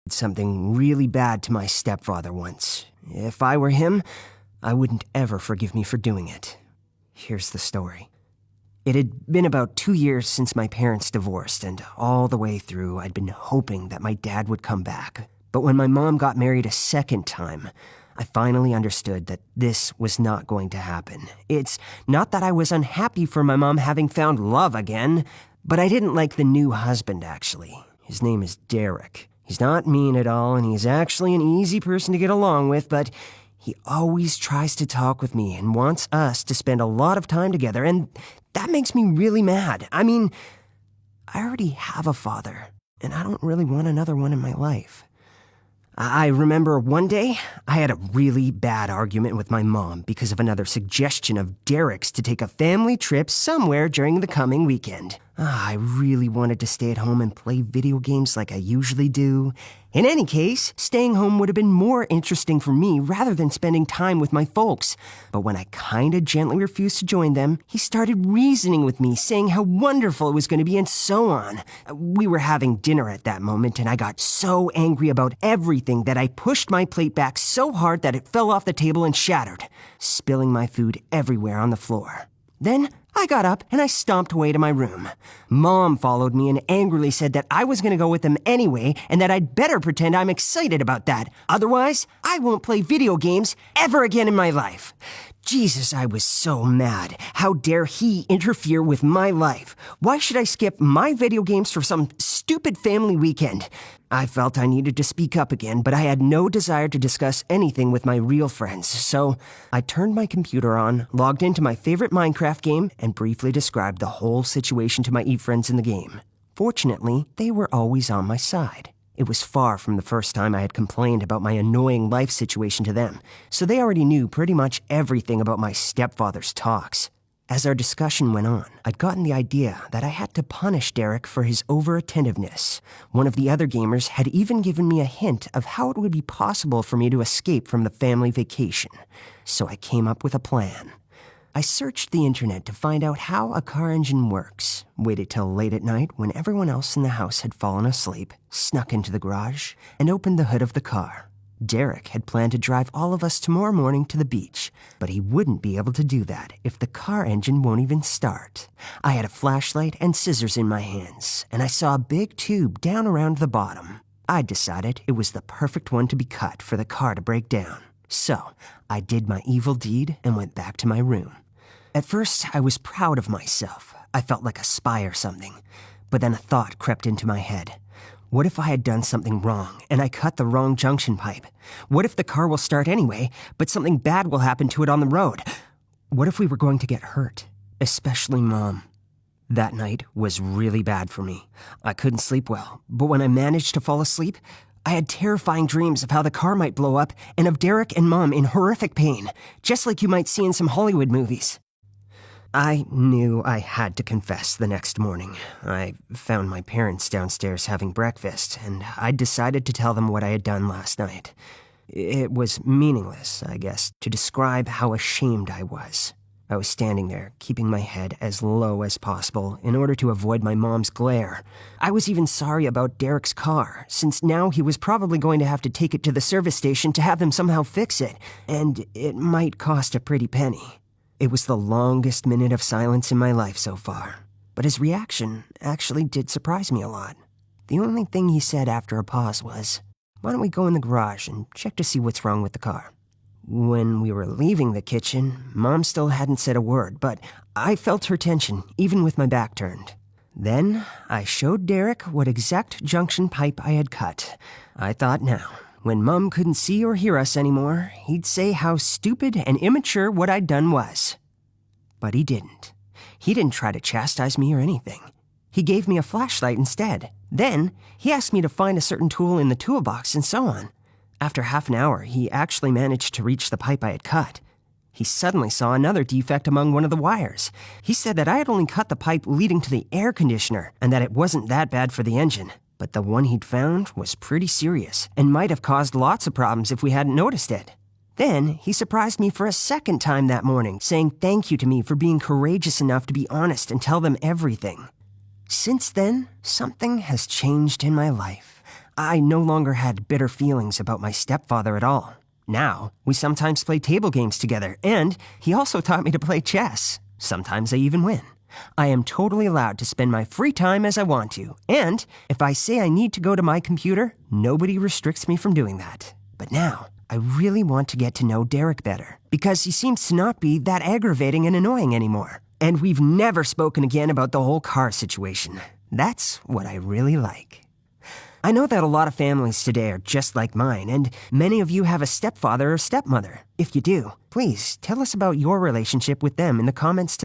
did something really bad to my stepfather once. If I were him, I wouldn't ever forgive me for doing it. Here's the story. It had been about 2 years since my parents divorced, and all the way through, I'd been hoping that my dad would come back. But when my mom got married a second time, I finally understood that this was not going to happen. It's not that I was unhappy for my mom having found love again, but I didn't like the new husband, actually. His name is Derek. He's not mean at all, and he's actually an easy person to get along with, but he always tries to talk with me and wants us to spend a lot of time together, and that makes me really mad. I mean, I already have a father, and I don't really want another one in my life. I remember one day, I had a really bad argument with my mom because of another suggestion of Derek's to take a family trip somewhere during the coming weekend. I really wanted to stay at home and play video games like I usually do. In any case, staying home would have been more interesting for me rather than spending time with my folks. But when I kinda gently refused to join them, he started reasoning with me, saying how wonderful it was going to be and so on. We were having dinner at that moment, and I got so angry about everything that I pushed my plate back so hard that it fell off the table and shattered, spilling my food everywhere on the floor. Then I got up and I stomped away to my room. Mom followed me and angrily said that I was going to go with them anyway and that I'd better pretend I'm excited about that. Otherwise, I won't play video games ever again in my life. Jesus, I was so mad. How dare he interfere with my life? Why should I skip my video games for some stupid family weekend? I felt I needed to speak up again, but I had no desire to discuss anything with my real friends, so I turned my computer on, logged into my favorite Minecraft game, and briefly described the whole situation to my friends in the game. Fortunately, they were always on my side. It was far from the first time I had complained about my annoying life situation to them, so they already knew pretty much everything about my stepfather's talks. As our discussion went on, I'd gotten the idea that I had to punish Derek for his over-attentiveness. One of the other gamers had even given me a hint of how it would be possible for me to escape from the family vacation. So I came up with a plan. I searched the internet to find out how a car engine works, waited till late at night when everyone else in the house had fallen asleep, snuck into the garage, and opened the hood of the car. Derek had planned to drive all of us tomorrow morning to the beach, but he wouldn't be able to do that if the car engine won't even start. I had a flashlight and scissors in my hands, and I saw a big tube down around the bottom. I decided it was the perfect one to be cut for the car to break down. So, I did my evil deed and went back to my room. At first, I was proud of myself. I felt like a spy or something. But then a thought crept into my head. What if I had done something wrong and I cut the wrong junction pipe? What if the car will start anyway, but something bad will happen to it on the road? What if we were going to get hurt? Especially Mom. That night was really bad for me. I couldn't sleep well, but when I managed to fall asleep, I had terrifying dreams of how the car might blow up and of Derek and Mom in horrific pain, just like you might see in some Hollywood movies. I knew I had to confess the next morning. I found my parents downstairs having breakfast, and I decided to tell them what I had done last night. It was meaningless, I guess, to describe how ashamed I was. I was standing there, keeping my head as low as possible in order to avoid my mom's glare. I was even sorry about Derek's car, since now he was probably going to have to take it to the service station to have them somehow fix it, and it might cost a pretty penny. It was the longest minute of silence in my life so far, but his reaction actually did surprise me a lot. The only thing he said after a pause was, "Why don't we go in the garage and check to see what's wrong with the car?" When we were leaving the kitchen, Mom still hadn't said a word, but I felt her tension, even with my back turned. Then I showed Derek what exact junction pipe I had cut. I thought now, when Mom couldn't see or hear us anymore, he'd say how stupid and immature what I'd done was. But he didn't. He didn't try to chastise me or anything. He gave me a flashlight instead. Then, he asked me to find a certain tool in the toolbox and so on. After half an hour, he actually managed to reach the pipe I had cut. He suddenly saw another defect among one of the wires. He said that I had only cut the pipe leading to the air conditioner and that it wasn't that bad for the engine. But the one he'd found was pretty serious and might have caused lots of problems if we hadn't noticed it. Then, he surprised me for a second time that morning, saying thank you to me for being courageous enough to be honest and tell them everything. Since then, something has changed in my life. I no longer had bitter feelings about my stepfather at all. Now, we sometimes play table games together, and he also taught me to play chess. Sometimes I even win. I am totally allowed to spend my free time as I want to, and if I say I need to go to my computer, nobody restricts me from doing that. But now, I really want to get to know Derek better, because he seems to not be that aggravating and annoying anymore. And we've never spoken again about the whole car situation. That's what I really like. I know that a lot of families today are just like mine, and many of you have a stepfather or stepmother. If you do, please tell us about your relationship with them in the comments.